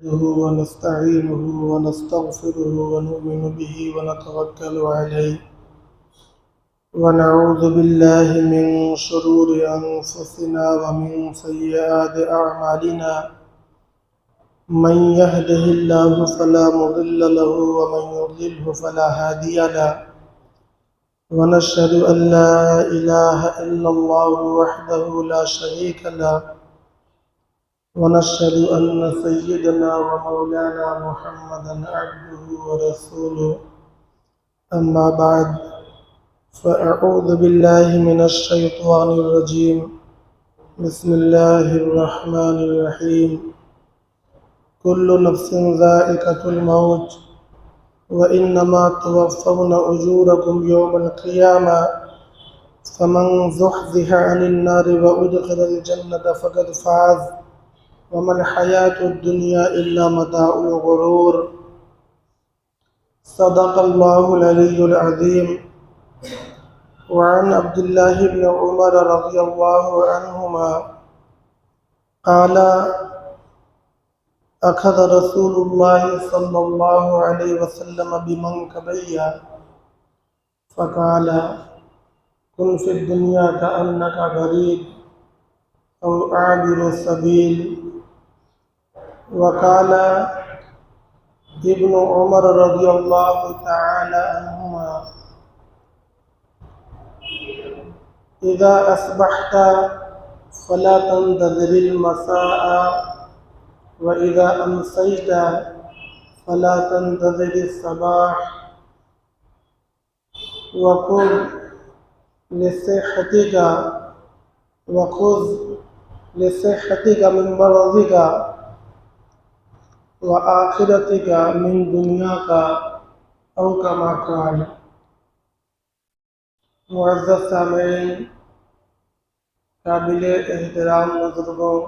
نحمده ونستعينه ونستغفره ونؤمن به ونتوكل عليه ونعوذ بالله من شرور أنفسنا ومن سيئات أعمالنا من يهده الله فلا مضل له ومن يضلله فلا هادي له ونشهد أن لا إله إلا الله وحده لا شريك له ونشهد أن سيدنا ومولانا محمدا عبده ورسوله أما بعد فأعوذ بالله من الشيطان الرجيم بسم الله الرحمن الرحيم كل نفس ذائقة الموت وإنما توفون أجوركم يوم القيامة فمن زحزح عن النار وأدخل الجنة فقد فاز وما الحياة الدنيا إلا متاع الغرور صدق الله العلي العظيم وعن عبد الله بن عمر رضي الله عنهما قال أخذ رسول الله صلى الله عليه وسلم بمنكبي فقال كن في الدنيا كأنك غريب أو عابر السبيل وقال ابن عمر رضي الله تعالى عنهما إذا أصبحت فلا تنتظر المساء وإذا أمسيت فلا تنتظر الصباح وخذ لصحتك من مرضك وآخرتك من دنیاک او کما قال۔ معزز سامعین، قابل احترام بزرگوں،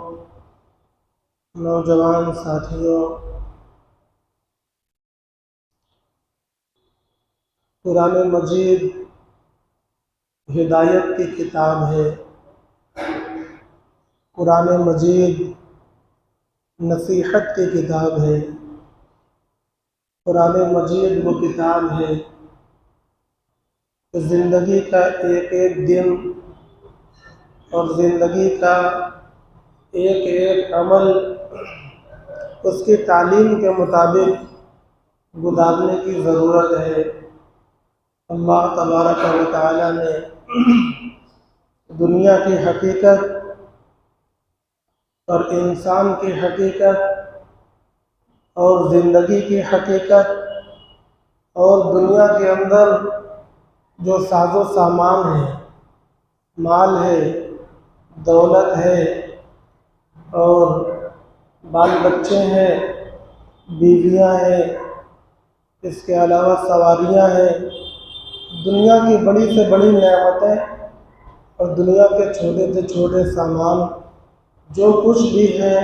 نوجوان ساتھیوں، قرآن مجید ہدایت کی کتاب ہے۔ قرآن مجید نصیحت کی کتاب ہے۔ قرآن مجید وہ کتاب ہے کہ زندگی کا ایک ایک دن اور زندگی کا ایک ایک عمل اس کی تعلیم کے مطابق گزارنے کی ضرورت ہے۔ اللہ تبارک و تعالی نے دنیا کی حقیقت اور انسان کی حقیقت اور زندگی کی حقیقت اور دنیا کے اندر جو ساز و سامان ہے، مال ہے، دولت ہے اور بال بچے ہیں، بیویاں ہیں، اس کے علاوہ سواریاں ہیں، دنیا کی بڑی سے بڑی نعمتیں اور دنیا کے چھوٹے سے چھوٹے سامان جو کچھ بھی ہے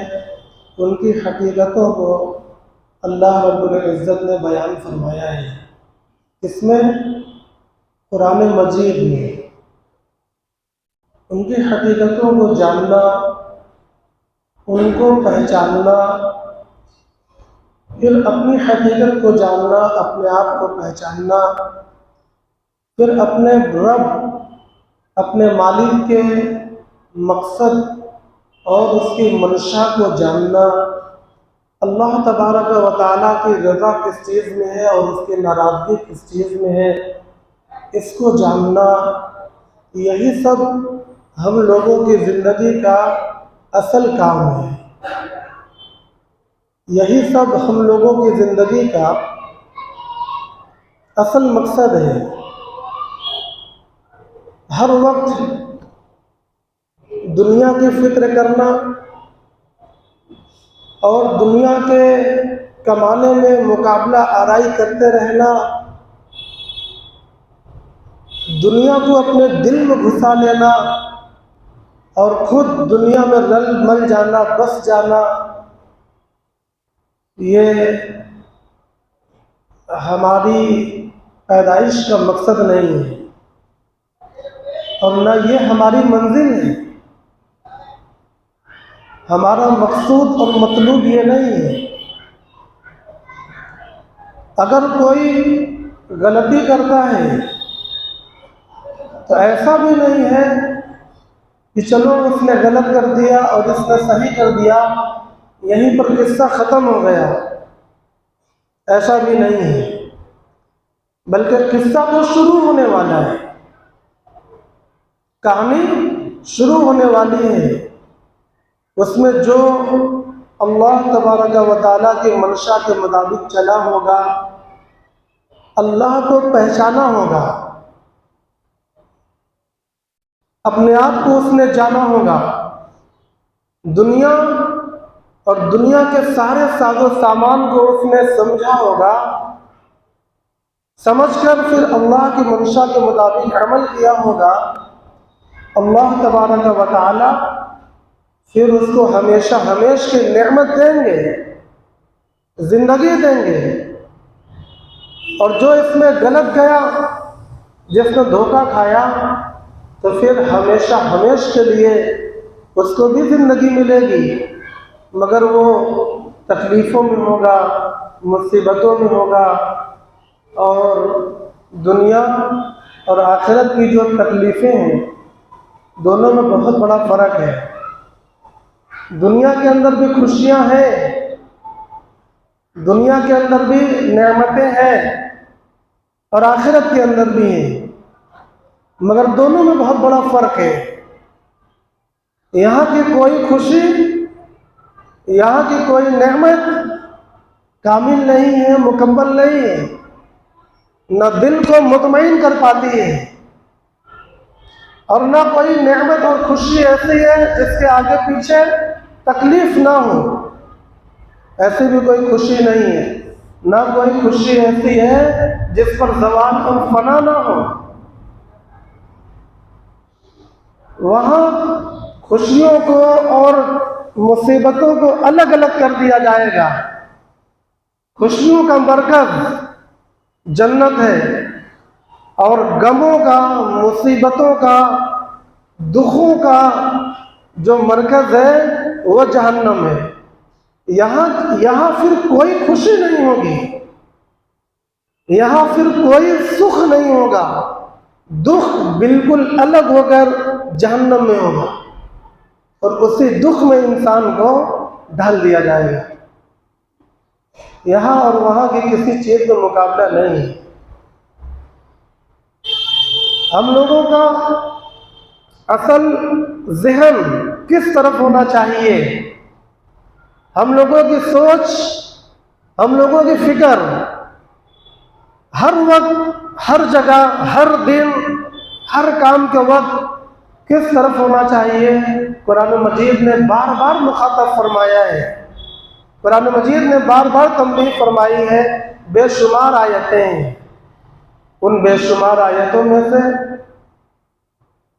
ان کی حقیقتوں کو اللہ رب العزت نے بیان فرمایا ہے۔ اس میں قرآن مجید میں ان کی حقیقتوں کو جاننا، ان کو پہچاننا، پھر اپنی حقیقت کو جاننا، اپنے آپ کو پہچاننا، پھر اپنے رب، اپنے مالک کے مقصد اور اس کی منشا کو جاننا، اللہ تبارک و تعالیٰ کی رضا کس چیز میں ہے اور اس کی ناراضگی کس چیز میں ہے، اس کو جاننا، یہی سب ہم لوگوں کی زندگی کا اصل کام ہے۔ یہی سب ہم لوگوں کی زندگی کا اصل مقصد ہے۔ ہر وقت دنیا کی فکر کرنا اور دنیا کے کمانے میں مقابلہ آرائی کرتے رہنا، دنیا کو اپنے دل میں گھسا لینا اور خود دنیا میں رل مل جانا، بس جانا، یہ ہماری پیدائش کا مقصد نہیں ہے اور نہ یہ ہماری منزل ہے۔ ہمارا مقصود اور مطلوب یہ نہیں ہے اگر کوئی غلطی کرتا ہے تو ایسا بھی نہیں ہے کہ چلو اس نے غلط کر دیا اور اس نے صحیح کر دیا، یہیں پر قصہ ختم ہو گیا، ایسا بھی نہیں ہے، بلکہ قصہ تو شروع ہونے والا ہے، کہانی شروع ہونے والی ہے۔ اس میں جو اللہ تبارک و تعالیٰ کی منشا کے مطابق چلا ہوگا، اللہ کو پہچانا ہوگا، اپنے آپ کو اس نے جانا ہوگا، دنیا اور دنیا کے سارے ساز و سامان کو اس نے سمجھا ہوگا، سمجھ کر پھر اللہ کی منشا کے مطابق عمل کیا ہوگا، اللہ تبارک و تعالی پھر اس کو ہمیشہ ہمیش کی نعمت دیں گے، زندگی دیں گے۔ اور جو اس میں غلط گیا، جس نے دھوکہ کھایا، تو پھر ہمیشہ ہمیش کے لیے اس کو بھی زندگی ملے گی، مگر وہ تکلیفوں میں ہوگا، مصیبتوں میں ہوگا، اور دنیا اور آخرت کی جو تکلیفیں ہیں دونوں میں بہت بڑا فرق ہے۔ دنیا کے اندر بھی خوشیاں ہیں، دنیا کے اندر بھی نعمتیں ہیں، اور آخرت کے اندر بھی ہیں، مگر دونوں میں بہت بڑا فرق ہے۔ یہاں کی کوئی خوشی، یہاں کی کوئی نعمت کامل نہیں ہے، مکمل نہیں ہے، نہ دل کو مطمئن کر پاتی ہے، اور نہ کوئی نعمت اور خوشی ایسی ہے جس کے آگے پیچھے تکلیف نہ ہو، ایسی بھی کوئی خوشی نہیں ہے، نہ کوئی خوشی ایسی ہے جس پر زوال اور فنا نہ ہو۔ وہاں خوشیوں کو اور مصیبتوں کو الگ الگ کر دیا جائے گا۔ خوشیوں کا مرکز جنت ہے، اور غموں کا، مصیبتوں کا، دکھوں کا جو مرکز ہے وہ جہنم ہے۔ یہاں پھر کوئی خوشی نہیں ہوگی، یہاں پھر کوئی سکھ نہیں ہوگا، دکھ بالکل الگ ہو کر جہنم میں ہوگا، اور اسی دکھ میں انسان کو ڈال دیا جائے گا۔ یہاں اور وہاں کی کسی چیز کا مقابلہ نہیں ہے۔ ہم لوگوں کا اصل ذہن کس طرف ہونا چاہیے؟ ہم لوگوں کی سوچ، ہم لوگوں کی فکر ہر وقت، ہر جگہ، ہر دن، ہر کام کے وقت کس طرف ہونا چاہیے؟ قرآن مجید نے بار بار مخاطب فرمایا ہے، قرآن مجید نے بار بار تنبیہ فرمائی ہے، بے شمار آیتیں ہیں۔ ان بے شمار آیتوں میں سے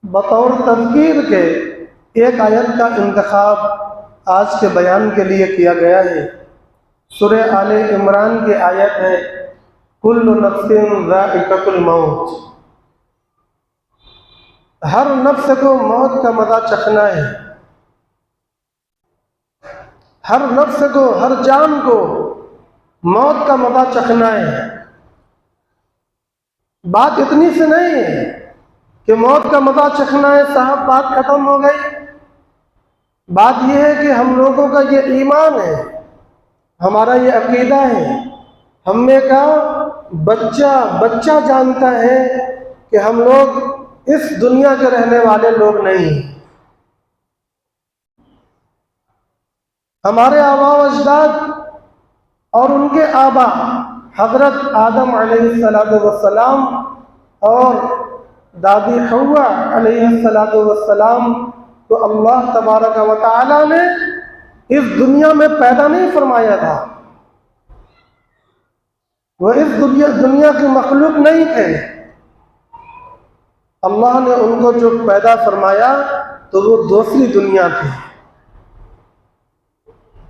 بطور تذکیر کے ایک آیت کا انتخاب آج کے بیان کے لیے کیا گیا ہے۔ سورہ آل عمران کی آیت ہے، کل نفس ذائقۃ الموت، ہر نفس کو موت کا مزہ چکھنا ہے، ہر نفس کو، ہر جان کو موت کا مزہ چکھنا ہے۔ بات اتنی سے نہیں ہے کہ موت کا مزہ چکھنا ہے، صاحب بات ختم ہو گئی۔ بات یہ ہے کہ ہم لوگوں کا یہ ایمان ہے، ہمارا یہ عقیدہ ہے، ہم میں کا بچہ جانتا ہے کہ ہم لوگ اس دنیا کے رہنے والے لوگ نہیں ہیں۔ ہمارے آباء و اجداد اور ان کے آباء حضرت آدم علیہ السلام اور دادی حوا علیہ السلام کو اللہ تبارک و تعالی نے اس دنیا میں پیدا نہیں فرمایا تھا، وہ اس دنیا کی مخلوق نہیں تھے۔ اللہ نے ان کو جو پیدا فرمایا تو وہ دوسری دنیا تھی،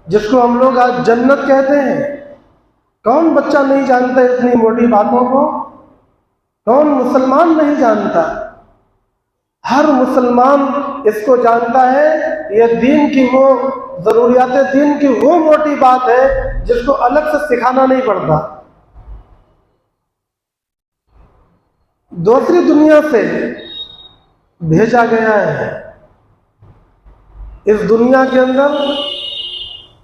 جس کو ہم لوگ آج جنت کہتے ہیں۔ کون بچہ نہیں جانتا اتنی موٹی باتوں کو؟ کون مسلمان نہیں جانتا؟ ہر مسلمان اس کو جانتا ہے، یہ دین کی وہ ضروریات دین کی وہ موٹی بات ہے جس کو الگ سے سکھانا نہیں پڑتا۔ دوسری دنیا سے بھیجا گیا ہے اس دنیا کے اندر،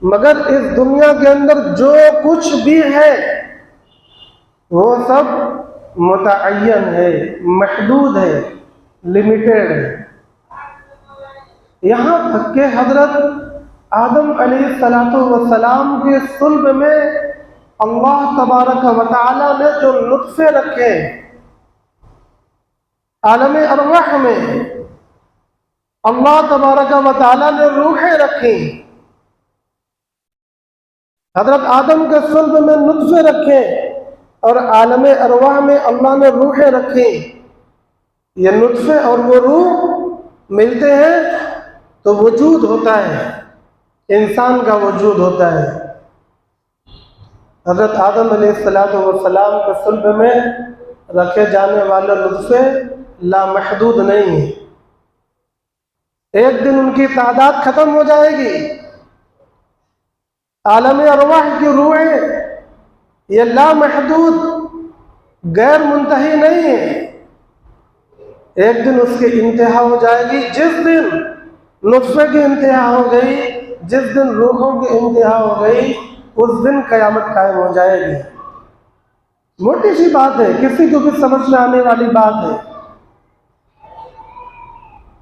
مگر اس دنیا کے اندر جو کچھ بھی ہے وہ سب متعین ہے، محدود ہے، لمیٹیڈ ہے۔ یہاں تک کہ حضرت آدم علیہ السلام کے صلب میں اللہ تبارک و تعالی نے جو نطفے رکھے عالم ارواح میں، اللہ تبارک و تعالی نے روحیں رکھی، حضرت آدم کے صلب میں نطفے رکھے اور عالم ارواح میں اللہ نے روحیں رکھی۔ یہ نطفے اور وہ روح ملتے ہیں تو وجود ہوتا ہے، انسان کا وجود ہوتا ہے۔ حضرت آدم علیہ السلام کے صلب میں رکھے جانے والے نطفے لامحدود نہیں ہیں، ایک دن ان کی تعداد ختم ہو جائے گی۔ عالم ارواح کی روحیں یہ لامحدود، غیر منتہی نہیں ہے، ایک دن اس کی انتہا ہو جائے گی۔ جس دن نطفے کی انتہا ہو گئی، جس دن روحوں کی انتہا ہو گئی، اس دن قیامت قائم ہو جائے گی۔ موٹی سی بات ہے، کسی کو بھی سمجھ میں آنے والی بات ہے۔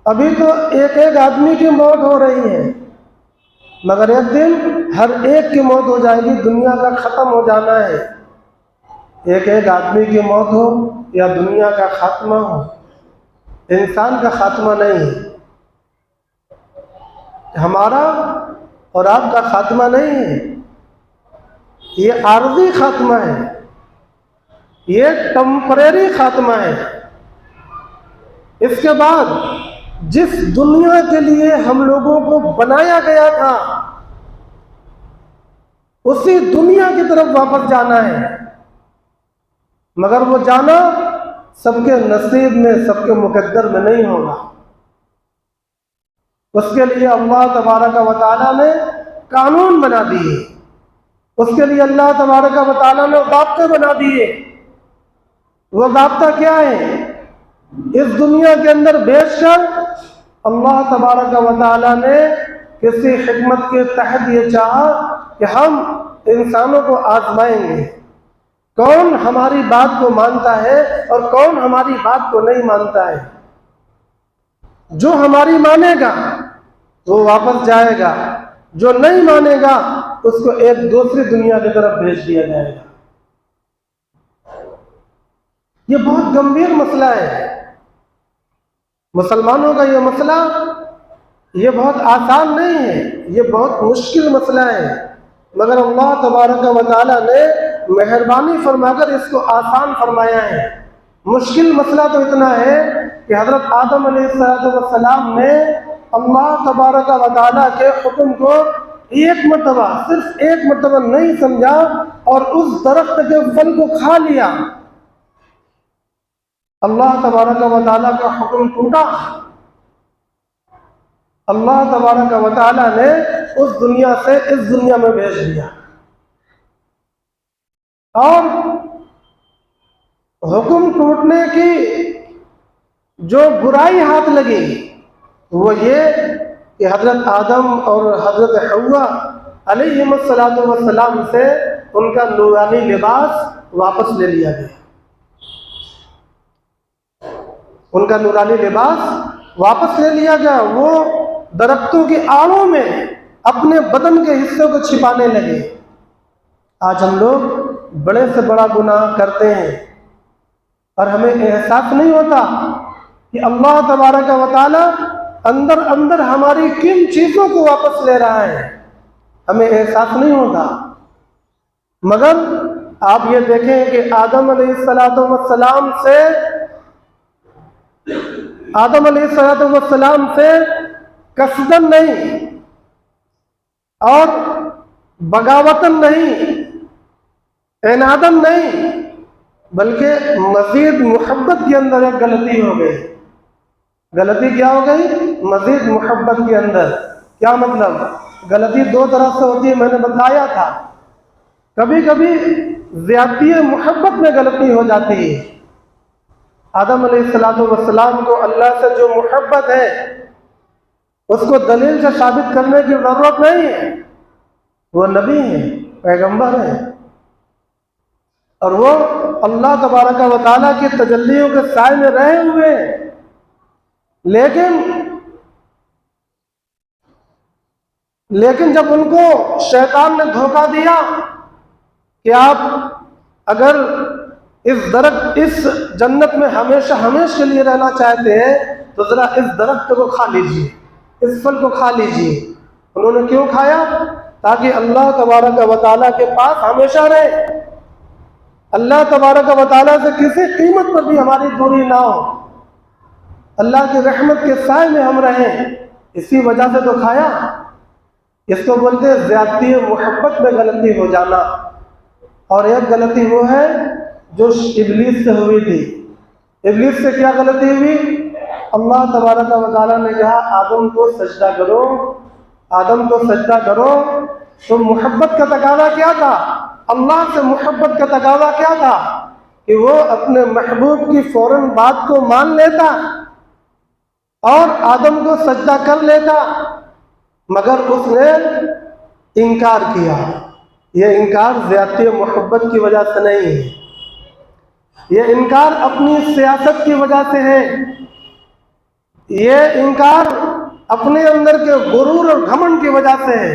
ابھی تو ایک ایک آدمی کی موت ہو رہی ہے، مگر ایک دن ہر ایک کی موت ہو جائے گی، دنیا کا ختم ہو جانا ہے۔ ایک ایک آدمی کی موت ہو یا دنیا کا خاتمہ ہو، انسان کا خاتمہ نہیں ہے، ہمارا اور آپ کا خاتمہ نہیں ہے، یہ عارضی خاتمہ ہے، یہ ٹمپریری خاتمہ ہے۔ اس کے بعد جس دنیا کے لیے ہم لوگوں کو بنایا گیا تھا اسی دنیا کی طرف واپس جانا ہے، مگر وہ جانا سب کے نصیب میں، سب کے مقدر میں نہیں ہوگا۔ اس کے لیے اللہ تبارک و تعالیٰ نے قانون بنا دیے، اس کے لیے اللہ تبارک و تعالیٰ نے ضابطے بنا دیے۔ وہ ضابطہ کیا ہے؟ اس دنیا کے اندر بیچ کر اللہ تبارک و تعالیٰ نے کسی حکمت کے تحت یہ چاہا کہ ہم انسانوں کو آزمائیں گے، کون ہماری بات کو مانتا ہے اور کون ہماری بات کو نہیں مانتا ہے۔ جو ہماری مانے گا وہ واپس جائے گا، جو نہیں مانے گا اس کو ایک دوسری دنیا کی طرف بھیج دیا جائے گا۔ یہ بہت گمبھیر مسئلہ ہے، مسلمانوں کا یہ مسئلہ یہ بہت آسان نہیں ہے، یہ بہت مشکل مسئلہ ہے، مگر اللہ تبارک و تعالیٰ نے مہربانی فرما کر اس کو آسان فرمایا ہے۔ مشکل مسئلہ تو اتنا ہے کہ حضرت آدم علیہ السلام نے اللہ تبارک و تعالیٰ کے حکم کو ایک مرتبہ، صرف ایک مرتبہ نہیں سمجھا اور اس درخت کے پھل کو کھا لیا۔ اللہ تبارک و تعالیٰ کا حکم ٹوٹا، اللہ تبارک و تعالیٰ نے اس دنیا سے اس دنیا میں بھیج دیا، اور حکم ٹوٹنے کی جو برائی ہاتھ لگی وہ یہ کہ حضرت آدم اور حضرت حوا علیہم السلام سے ان کا نورانی لباس واپس لے لیا گیا، ان کا نورانی لباس واپس لے لیا گیا۔ وہ درختوں کی آڑوں میں اپنے بدن کے حصوں کو چھپانے لگے۔ آج ہم لوگ بڑے سے بڑا گناہ کرتے ہیں اور ہمیں احساس نہیں ہوتا کہ اللہ تبارک و تعالیٰ اندر اندر ہماری کن چیزوں کو واپس لے رہا ہے، ہمیں احساس نہیں ہوتا۔ مگر آپ یہ دیکھیں کہ آدم علیہ السلام سے قصدن نہیں اور بغاوتن نہیں، عنادن نہیں، بلکہ مزید محبت کے اندر ایک غلطی ہو گئی۔ غلطی کیا ہو گئی؟ مزید محبت کے اندر۔ کیا مطلب؟ غلطی دو طرح سے ہوتی ہے، میں نے بتایا تھا۔ کبھی کبھی زیادتی محبت میں غلطی ہو جاتی ہے، آدم علیہ السلام کو اللہ سے جو محبت ہے اس کو دلیل سے ثابت کرنے کی ضرورت نہیں ہے، وہ نبی ہیں، پیغمبر ہیں، اور وہ اللہ تبارک و تعالیٰ کی تجلیوں کے سائے میں رہے ہوئے ہیں۔ لیکن جب ان کو شیطان نے دھوکہ دیا کہ آپ اگر اس جنت میں ہمیشہ کے لیے رہنا چاہتے ہیں تو ذرا اس درخت کو کھا لیجئے، اس پھل کو کھا لیجئے۔ انہوں نے کیوں کھایا؟ تاکہ اللہ تبارک و تعالیٰ کے پاس ہمیشہ رہے، اللہ تبارک و تعالیٰ سے کسی قیمت پر بھی ہماری دوری نہ ہو، اللہ کی رحمت کے سائے میں ہم رہیں، اسی وجہ سے تو کھایا۔ اس کو بولتے ہیں زیادتی محبت میں غلطی ہو جانا۔ اور ایک غلطی وہ ہے جو ابلیس سے ہوئی تھی۔ ابلیس سے کیا غلطی ہوئی؟ اللہ تبارک و تعالیٰ نے کہا آدم کو سجدہ کرو، آدم کو سجدہ کرو، تو محبت کا تقاضا کیا تھا؟ اللہ سے محبت کا تقاضا کیا تھا؟ کہ وہ اپنے محبوب کی فوراً بات کو مان لیتا اور آدم کو سجدہ کر لیتا، مگر اس نے انکار کیا۔ یہ انکار زیادتی محبت کی وجہ سے نہیں ہے، یہ انکار اپنی سیاست کی وجہ سے ہے، یہ انکار اپنے اندر کے غرور اور گھمنڈ کی وجہ سے ہے۔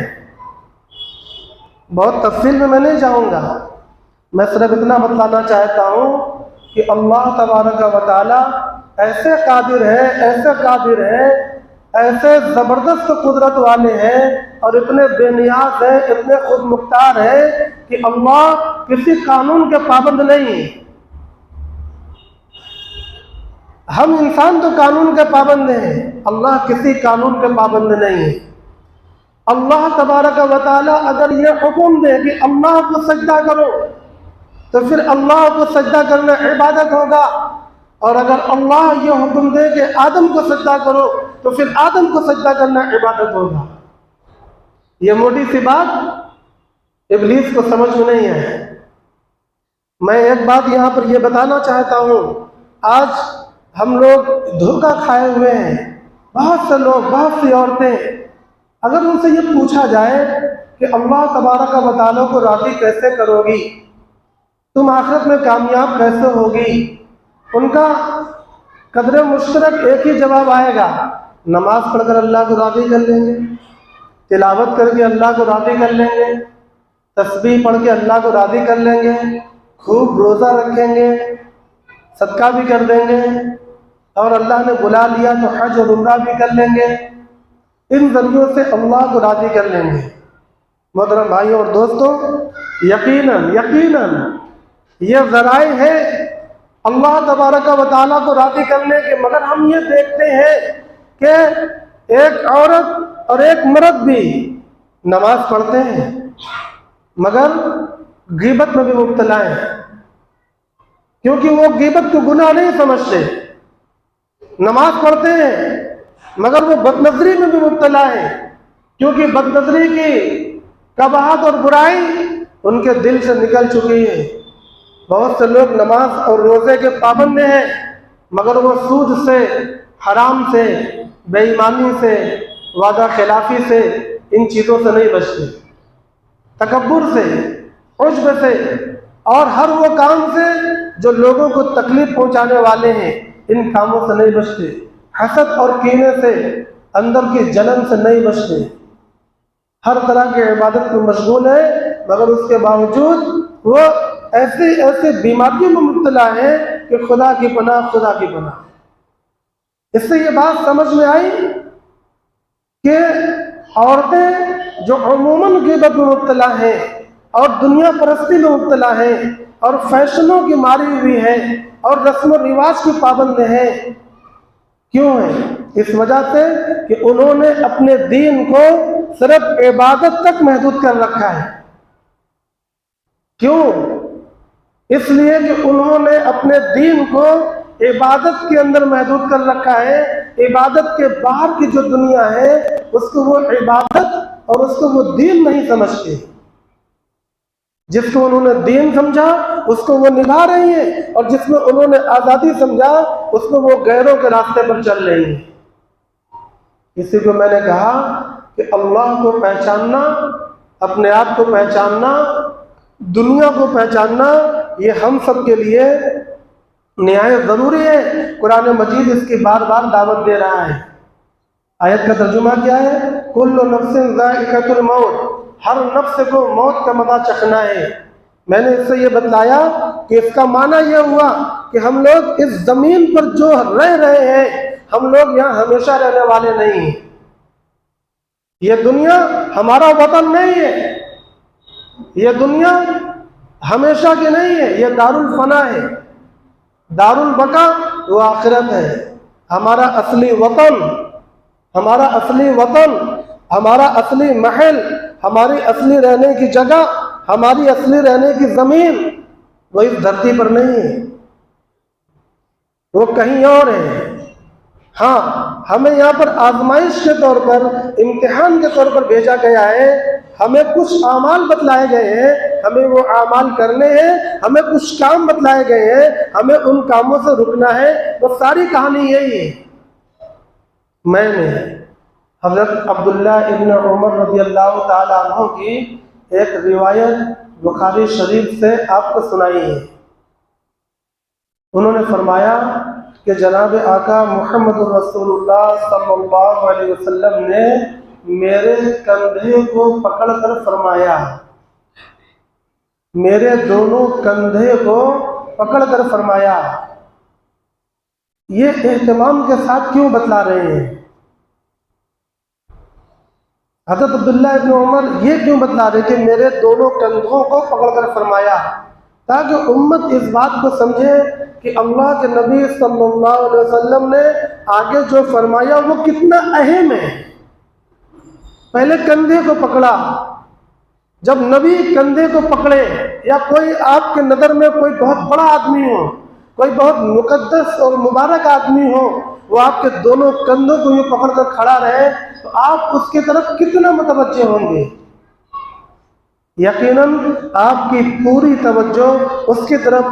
بہت تفصیل میں نہیں جاؤں گا، میں صرف اتنا بتلانا چاہتا ہوں کہ اللہ تبارک و تعالیٰ ایسے قادر ہیں، ایسے زبردست قدرت والے ہیں اور اتنے بے نیاز ہیں، اتنے خود مختار ہیں کہ اللہ کسی قانون کے پابند نہیں ہیں۔ ہم انسان تو قانون کے پابند ہیں، اللہ کسی قانون کے پابند نہیں ہے۔ اللہ تبارک و تعالیٰ اگر یہ حکم دے کہ اللہ کو سجدہ کرو تو پھر اللہ کو سجدہ کرنا عبادت ہوگا، اور اگر اللہ یہ حکم دے کہ آدم کو سجدہ کرو تو پھر آدم کو سجدہ کرنا عبادت ہوگا۔ یہ موٹی سی بات ابلیس کو سمجھ میں نہیں ہے۔ میں ایک بات یہاں پر یہ بتانا چاہتا ہوں، آج ہم لوگ دھوکہ کھائے ہوئے ہیں، بہت سے لوگ، بہت سی عورتیں، اگر ان سے یہ پوچھا جائے کہ اللہ تبارک و تعالیٰ کو راضی کیسے کرو گی، تم آخرت میں کامیاب کیسے ہوگی، ان کا قدر مشترک ایک ہی جواب آئے گا، نماز پڑھ کر اللہ کو راضی کر لیں گے، تلاوت کر کے اللہ کو راضی کر لیں گے، تسبیح پڑھ کے اللہ کو راضی کر لیں گے، خوب روزہ رکھیں گے، صدقہ بھی کر دیں گے، اور اللہ نے بلا لیا تو حج اور عمرہ بھی کر لیں گے، ان ذریعوں سے اللہ کو راضی کر لیں گے۔ محترم بھائیوں اور دوستوں، یقیناً یہ ذرائع ہیں اللہ تبارک و تعالیٰ کو راضی کرنے کے، مگر ہم یہ دیکھتے ہیں کہ ایک عورت اور ایک مرد بھی نماز پڑھتے ہیں مگر غیبت میں بھی مبتلا ہیں، کیونکہ وہ غیبت کو گناہ نہیں سمجھتے۔ نماز پڑھتے ہیں مگر وہ بد نظری میں بھی مبتلا ہیں، کیونکہ بد نظری کی قباحت اور برائی ان کے دل سے نکل چکی ہے۔ بہت سے لوگ نماز اور روزے کے پابند ہیں مگر وہ سود سے، حرام سے، بے ایمانی سے، وعدہ خلافی سے، ان چیزوں سے نہیں بچتے، تکبر سے، عجب سے، اور ہر وہ کام سے جو لوگوں کو تکلیف پہنچانے والے ہیں، ان کاموں سے نہیں بچتے، حسد اور کینے سے، اندر کی جلن سے نہیں بچتے، ہر طرح کی عبادت میں مشغول ہے مگر اس کے باوجود وہ ایسی بیماریوں میں مبتلا ہے کہ خدا کی پناہ۔ اس سے یہ بات سمجھ میں آئی کہ عورتیں جو عموماً غیبت میں مبتلا ہیں اور دنیا پرستی میں مبتلا ہیں اور فیشنوں کی ماری ہوئی ہیں اور رسم و رواج کی پابند ہیں، کیوں ہیں؟ اس وجہ سے کہ انہوں نے اپنے دین کو صرف عبادت تک محدود کر رکھا ہے۔ کیوں؟ اس لیے کہ انہوں نے اپنے دین کو عبادت کے اندر محدود کر رکھا ہے، عبادت کے باہر کی جو دنیا ہے اس کو وہ عبادت اور اس کو وہ دین نہیں سمجھتے۔ جس کو انہوں نے دین سمجھا اس کو وہ نبھا رہی ہیں، اور جس میں انہوں نے آزادی سمجھا اس میں وہ غیروں کے راستے پر چل رہی ہیں۔ اسی کو میں نے کہا کہ اللہ کو پہچاننا، اپنے آپ کو پہچاننا، دنیا کو پہچاننا، یہ ہم سب کے لیے نہایت ضروری ہے۔ قرآن مجید اس کی بار بار دعوت دے رہا ہے۔ آیت کا ترجمہ کیا ہے؟ کل نفس ذائقۃ الموت، ہر نفس کو موت کا مزہ چکھنا ہے۔ میں نے اس سے یہ بتلایا کہ اس کا معنی یہ ہوا کہ ہم لوگ اس زمین پر جو رہ رہے ہیں، ہم لوگ یہاں ہمیشہ رہنے والے نہیں ہیں۔ یہ دنیا ہمارا وطن نہیں ہے، یہ دنیا ہمیشہ کی نہیں ہے، یہ دار الفنا ہے۔ دار البقا وہ آخرت ہے۔ ہمارا اصلی وطن، ہمارا اصلی وطن، ہمارا اصلی محل، ہماری اصلی رہنے کی جگہ، ہماری اصلی رہنے کی زمین وہ اس دھرتی پر نہیں ہے، وہ کہیں اور ہے۔ ہاں، ہمیں یہاں پر آزمائش کے طور پر، امتحان کے طور پر بھیجا گیا ہے۔ ہمیں کچھ اعمال بتلائے گئے ہیں، ہمیں وہ اعمال کرنے ہیں۔ ہمیں کچھ کام بتلائے گئے ہیں، ہمیں ان کاموں سے رکنا ہے۔ وہ ساری کہانی یہی ہے۔ میں نے حضرت عبداللہ ابن عمر رضی اللہ تعالیٰ عنہ کی ایک روایت بخاری شریف سے آپ کو سنائی ہے۔ انہوں نے فرمایا کہ جناب آقا محمد رسول اللہ صلی اللہ علیہ وسلم نے میرے کندھے کو پکڑ کر فرمایا، میرے دونوں کندھے کو پکڑ کر فرمایا۔ یہ اہتمام کے ساتھ کیوں بتلا رہے ہیں؟ حضرت عبداللہ ابن عمر یہ کیوں بتلا رہے کہ میرے دونوں کندھوں کو پکڑ کر فرمایا؟ تاکہ امت اس بات کو سمجھے کہ اللہ کے نبی صلی اللہ علیہ وسلم نے آگے جو فرمایا وہ کتنا اہم ہے۔ پہلے کندھے کو پکڑا۔ جب نبی کندھے کو پکڑے، یا کوئی آپ کے نظر میں کوئی بہت بڑا آدمی ہو، کوئی بہت مقدس اور مبارک آدمی ہو، وہ آپ کے دونوں کندھوں کو یہ پکڑ کر کھڑا رہے، تو آپ اس کی طرف کتنا متوجہ ہوں گے؟ یقیناً آپ کی پوری توجہ اس کی طرف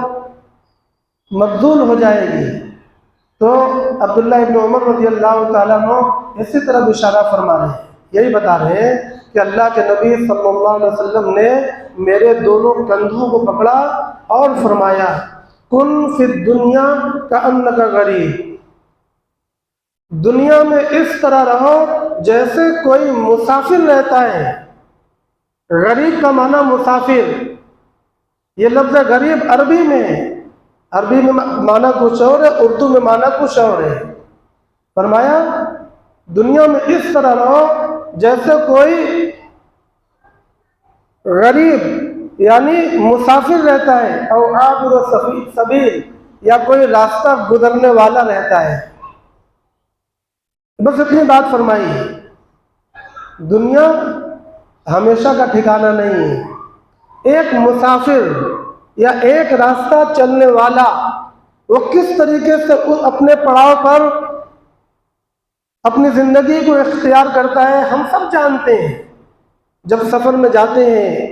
مبذول ہو جائے گی۔ تو عبداللہ ابن عمر رضی اللہ تعالیٰ عنہ اسی طرح اشارہ فرما رہے ہیں، یہی بتا رہے ہیں کہ اللہ کے نبی صلی اللہ علیہ وسلم نے میرے دونوں کندھوں کو پکڑا اور فرمایا، کن فی الدنیا کأنک غریب، دنیا میں اس طرح رہو جیسے کوئی مسافر رہتا ہے۔ غریب کا معنی مسافر۔ یہ لفظ غریب عربی میں ہے، عربی میں معنی کچھ اور ہے، اردو میں معنی کچھ اور ہے۔ فرمایا دنیا میں اس طرح رہو جیسے کوئی غریب یعنی مسافر رہتا ہے، او عابر سبیل، یا کوئی راستہ گزرنے والا رہتا ہے۔ بس اتنی بات فرمائی ہے۔ دنیا ہمیشہ کا ٹھکانہ نہیں ہے۔ ایک مسافر یا ایک راستہ چلنے والا وہ کس طریقے سے اپنے پڑاؤ پر اپنی زندگی کو اختیار کرتا ہے ہم سب جانتے ہیں۔ جب سفر میں جاتے ہیں،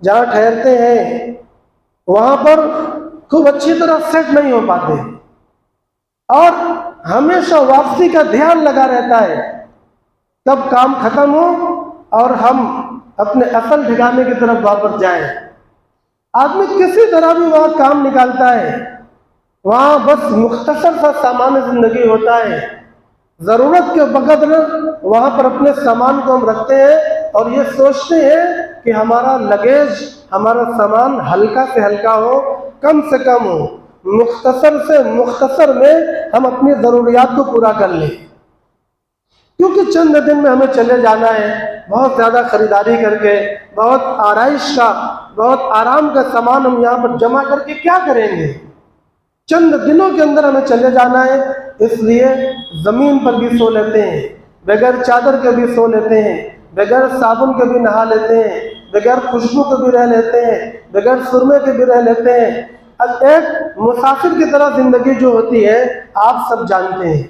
جہاں ٹھہرتے ہیں، وہاں پر خوب اچھی طرح سیٹ نہیں ہو پاتے، اور ہمیشہ واپسی کا دھیان لگا رہتا ہے، کب کام ختم ہو اور ہم اپنے اصل ٹھکانے کی طرف واپس جائیں۔ آدمی کسی طرح بھی وہاں کام نکالتا ہے، وہاں بس مختصر سا سامان زندگی ہوتا ہے، ضرورت کے بقدر وہاں پر اپنے سامان کو ہم رکھتے ہیں اور یہ سوچتے ہیں کہ ہمارا لگیج، ہمارا سامان ہلکا سے ہلکا ہو، کم سے کم ہو، مختصر سے مختصر میں ہم اپنی ضروریات کو پورا کر لیں، کیونکہ چند دن میں ہمیں چلے جانا ہے۔ بہت زیادہ خریداری کر کے، بہت آرائش کا، بہت آرام کا سامان ہم یہاں پر جمع کر کے کیا کریں گے؟ چند دنوں کے اندر ہمیں چلے جانا ہے، اس لیے زمین پر بھی سو لیتے ہیں، بغیر چادر کے بھی سو لیتے ہیں، بغیر صابن کے بھی نہا لیتے ہیں، بغیر خوشبو کے بھی رہ لیتے ہیں، بغیر سرمے کے بھی رہ لیتے ہیں۔ اب ایک مسافر کی طرح زندگی جو ہوتی ہے آپ سب جانتے ہیں۔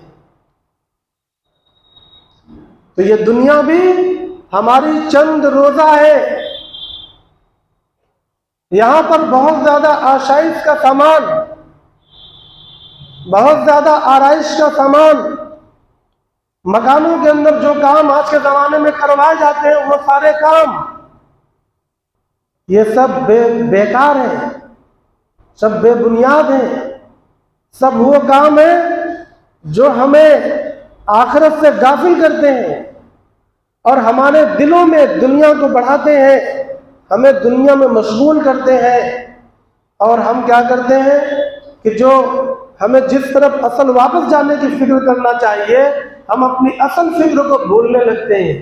تو یہ دنیا بھی ہماری چند روزہ ہے، یہاں پر بہت زیادہ آشائش کا سامان، بہت زیادہ آرائش کا سامان، مکانوں کے اندر جو کام آج کے زمانے میں کروائے جاتے ہیں وہ سارے کام یہ سب بیکار ہیں، سب بے بنیاد ہیں، سب وہ کام ہیں جو ہمیں آخرت سے غافل کرتے ہیں اور ہمارے دلوں میں دنیا کو بڑھاتے ہیں، ہمیں دنیا میں مشغول کرتے ہیں، اور ہم کیا کرتے ہیں کہ جو ہمیں جس طرف اصل واپس جانے کی فکر کرنا چاہیے ہم اپنی اصل فکر کو بھولنے لگتے ہیں،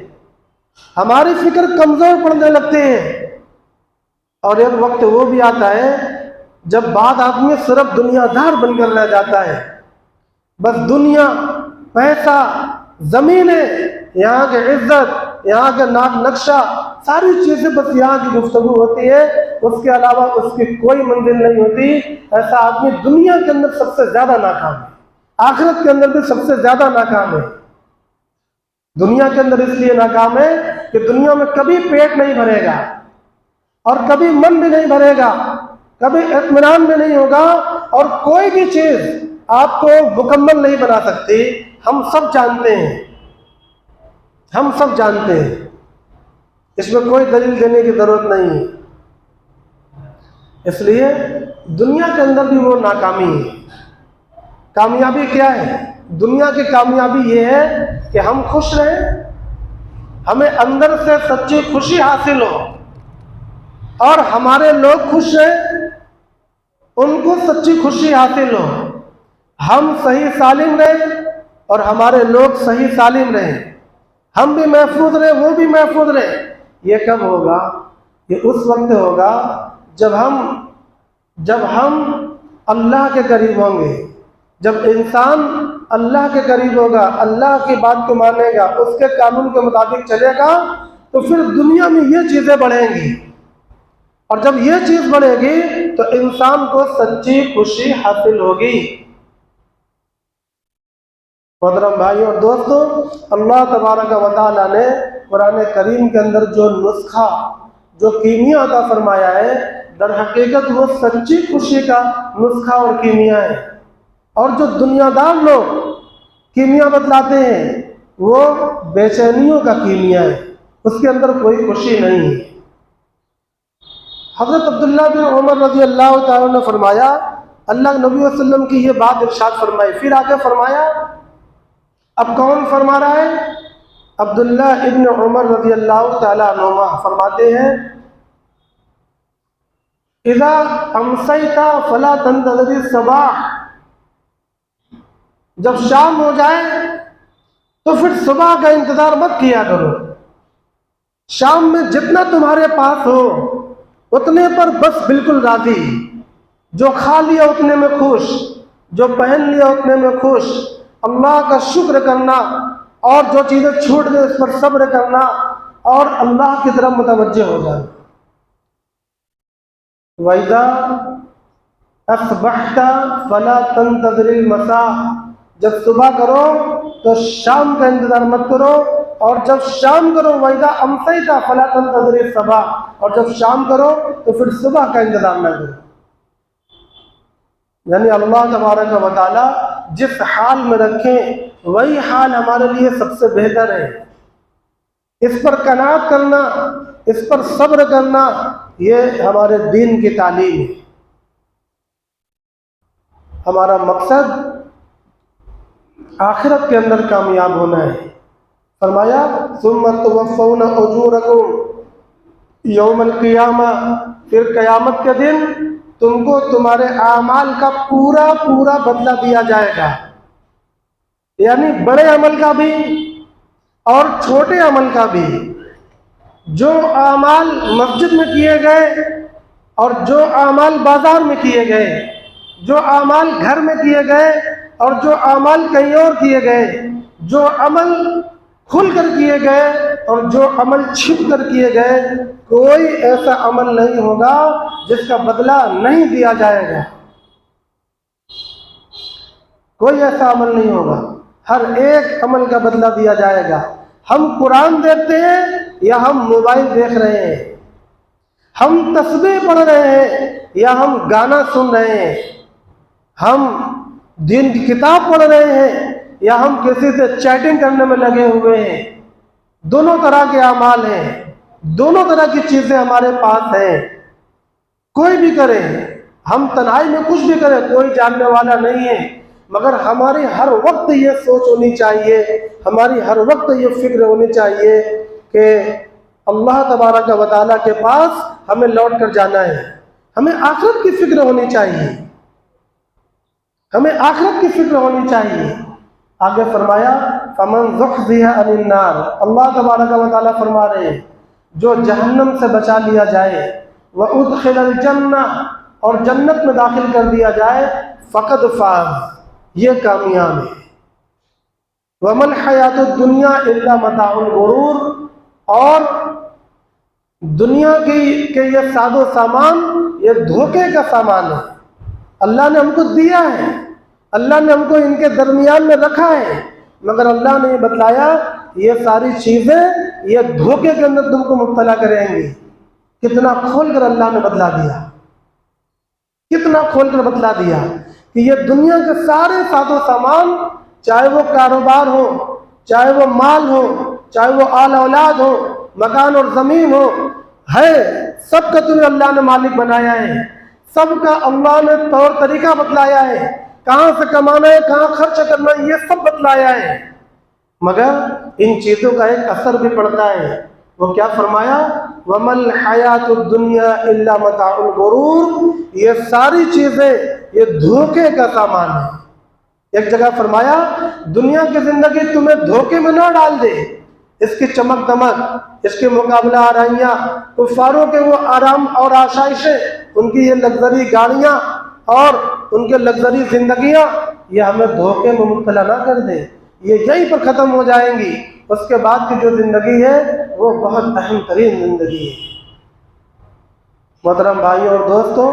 ہماری فکر کمزور پڑنے لگتے ہیں، اور ایک وقت وہ بھی آتا ہے جب بعد آدمی صرف دنیا دار بن کر رہ جاتا ہے، بس دنیا، پیسہ، زمینیں، یہاں کی عزت، یہاں کا ناک نقشہ، ساری چیزیں بس یہاں کی گفتگو ہوتی ہے، اس کے علاوہ اس کی کوئی منزل نہیں ہوتی۔ ایسا آدمی دنیا کے اندر سب سے زیادہ ناکام ہے، آخرت کے اندر بھی سب سے زیادہ ناکام ہے۔ دنیا کے اندر اس لیے ناکام ہے کہ دنیا میں کبھی پیٹ نہیں بھرے گا اور کبھی من بھی نہیں بھرے گا، کبھی اطمینان بھی نہیں ہوگا، اور کوئی بھی چیز آپ کو مکمل نہیں بنا سکتی۔ ہم سب جانتے ہیں، ہم سب جانتے ہیں، اس میں کوئی دلیل دینے کی ضرورت نہیں ہے۔ اس لیے دنیا کے اندر بھی وہ ناکامی ہے۔ کامیابی کیا ہے؟ دنیا کی کامیابی یہ ہے کہ ہم خوش رہیں، ہمیں اندر سے سچی خوشی حاصل ہو، اور ہمارے لوگ خوش رہیں، ان کو سچی خوشی حاصل ہو، ہم صحیح سالم رہیں اور ہمارے لوگ صحیح سالم رہیں، ہم بھی محفوظ رہیں، وہ بھی محفوظ رہیں۔ یہ کب ہوگا؟ یہ اس وقت ہوگا جب ہم اللہ کے قریب ہوں گے، جب انسان اللہ کے قریب ہوگا، اللہ کی بات کو مانے گا، اس کے قانون کے مطابق چلے گا، تو پھر دنیا میں یہ چیزیں بڑھیں گی، اور جب یہ چیز بڑھے گی تو انسان کو سچی خوشی حاصل ہوگی۔ محترم بھائی اور دوستو، اللہ تبارک و تعالیٰ نے قرآن کریم کے اندر جو نسخہ، جو کیمیا عطا فرمایا ہے، در حقیقت وہ سچی خوشی کا نسخہ اور کیمیا ہے، اور جو دنیا دار لوگ کیمیا بتلاتے ہیں وہ بے چینیوں کا کیمیا ہے، اس کے اندر کوئی خوشی نہیں ہے۔ حضرت عبداللہ بن عمر رضی اللہ تعالیٰ نے فرمایا، اللہ نبی صلی اللہ علیہ وسلم کی یہ بات ارشاد فرمائی، پھر آگے فرمایا، اب کون فرما رہا ہے؟ عبداللہ ابن عمر رضی اللہ تعالیٰ عنہما فرماتے ہیں، اذا امسیت فلا تنتظر الصباح، جب شام ہو جائے تو پھر صبح کا انتظار مت کیا کرو، شام میں جتنا تمہارے پاس ہو اتنے پر بس بالکل راضی، جو کھا لیا اتنے میں خوش، جو پہن لیا اتنے میں خوش، اللہ کا شکر کرنا، اور جو چیزیں چھوٹ گئی اس پر صبر کرنا، اور اللہ کی طرف متوجہ ہو جانا۔ وَإِذَا أَصْبَحْتَ فَلَا تَنْتَظِرِ الْمَسَاءَ، جب صبح کرو تو شام کا انتظار مت کرو، اور جب شام کرو وَإِذَا أَمْسَيْتَ فَلَا تَنْتَظِرِ الصَّبَاحَ، اور جب شام کرو تو پھر صبح کا انتظار نہ کرو۔ یعنی اللہ تبارک و تعالیٰ جس حال میں رکھیں وہی حال ہمارے لیے سب سے بہتر ہے۔ اس پر قناعت کرنا، اس پر صبر کرنا، یہ ہمارے دین کی تعلیم ہے۔ ہمارا مقصد آخرت کے اندر کامیاب ہونا ہے۔ فرمایا ثم توفون اجورکم یوم القیامہ، پھر قیامت کے دن تم کو تمہارے اعمال کا پورا پورا بدلہ دیا جائے گا، یعنی بڑے عمل کا بھی اور چھوٹے عمل کا بھی۔ جو اعمال مسجد میں کیے گئے اور جو اعمال بازار میں کیے گئے، جو اعمال گھر میں کیے گئے اور جو اعمال کہیں اور کیے گئے، جو عمل کھل کر کیے گئے اور جو عمل چھپ کر کیے گئے، کوئی ایسا عمل نہیں ہوگا جس کا بدلہ نہیں دیا جائے گا، کوئی ایسا عمل نہیں ہوگا، ہر ایک عمل کا بدلہ دیا جائے گا۔ ہم قرآن دیکھتے ہیں یا ہم موبائل دیکھ رہے ہیں، ہم تسبیح پڑھ رہے ہیں یا ہم گانا سن رہے ہیں، ہم دین کی کتاب پڑھ رہے ہیں یا ہم کسی سے چیٹنگ کرنے میں لگے ہوئے ہیں، دونوں طرح کے اعمال ہیں، دونوں طرح کی چیزیں ہمارے پاس ہیں۔ کوئی بھی کرے، ہم تنہائی میں کچھ بھی کریں، کوئی جاننے والا نہیں ہے، مگر ہماری ہر وقت یہ سوچ ہونی چاہیے، ہماری ہر وقت یہ فکر ہونی چاہیے کہ اللہ تبارک و تعالیٰ کے پاس ہمیں لوٹ کر جانا ہے۔ ہمیں آخرت کی فکر ہونی چاہیے، ہمیں آخرت کی فکر ہونی چاہیے۔ آگے فرمایا فَمَنْ زُحْزِحَ عَنِ النَّارِ، اللہ تبارک و تعالیٰ فرما رہے ہیں جو جہنم سے بچا لیا جائے، وَأُدْخِلَ الْجَنَّةَ، اور جنت میں داخل کر دیا جائے، فَقَدْ فَازَ، یہ کامیاب ہے۔ وَمَا الْحَيَاةُ الدُّنْيَا إِلَّا مَتَاعُ الْغُرُورِ، اور دنیا کے یہ ساز و سامان یہ دھوکے کا سامان ہے۔ اللہ نے ہم کو دیا ہے، اللہ نے ہم کو ان کے درمیان میں رکھا ہے، مگر اللہ نے یہ بتلایا یہ ساری چیزیں یہ دھوکے کے اندر تم کو مبتلا کریں گی۔ کتنا کھول کر اللہ نے بتلا دیا، کتنا کھول کر بتلا دیا کہ یہ دنیا کے سارے ساز و سامان، چاہے وہ کاروبار ہو، چاہے وہ مال ہو، چاہے وہ آل اولاد ہو، مکان اور زمین ہو، ہے سب کا تمہیں اللہ نے مالک بنایا ہے، سب کا اللہ نے طور طریقہ بتلایا ہے، کہاں سے کمانا ہے، کہاں خرچ کرنا ہے، یہ سب بتلایا ہے، مگر ان چیزوں کا ایک اثر بھی پڑتا ہے۔ وہ کیا فرمایا؟ وَمَا الْحَيَاةُ الدُّنْيَا إِلَّا مَتَاعُ الْغُرُورِ، یہ ساری چیزیں یہ دھوکے کا سامان ہے۔ ایک جگہ فرمایا دنیا کی زندگی تمہیں دھوکے میں نہ ڈال دے، اس کی چمک دمک، اس کے مقابلہ آرائیاں، کفاروں کے وہ آرام اور آشائشیں، ان کی یہ لگژری گاڑیاں اور ان کے لگژری زندگیاں، یہ ہمیں دھوکے میں مبتلا نہ کر دے، یہ یہیں پر ختم ہو جائیں گی۔ اس کے بعد کی جو زندگی ہے وہ بہت اہم ترین زندگی ہے۔ محترم بھائیوں اور دوستوں،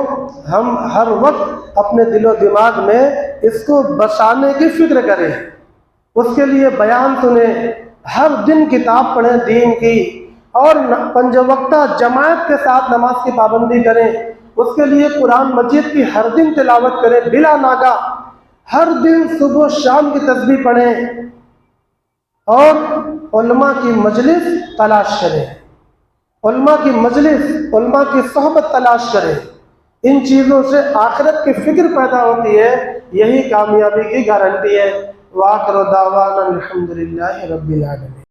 ہم ہر وقت اپنے دل و دماغ میں اس کو بچانے کی فکر کریں، اس کے لیے بیان سنیں، ہر دن کتاب پڑھیں دین کی، اور پنج وقتہ جماعت کے ساتھ نماز کی پابندی کریں، اس کے لیے قرآن مجید کی ہر دن تلاوت کریں بلا ناغہ، ہر دن صبح و شام کی تسبیح پڑھیں، اور علماء کی مجلس تلاش کریں، علماء کی مجلس، علماء کی صحبت تلاش کریں۔ ان چیزوں سے آخرت کی فکر پیدا ہوتی ہے، یہی کامیابی کی گارنٹی ہے۔ وآخر دعوانا الحمدللہ رب العالمین۔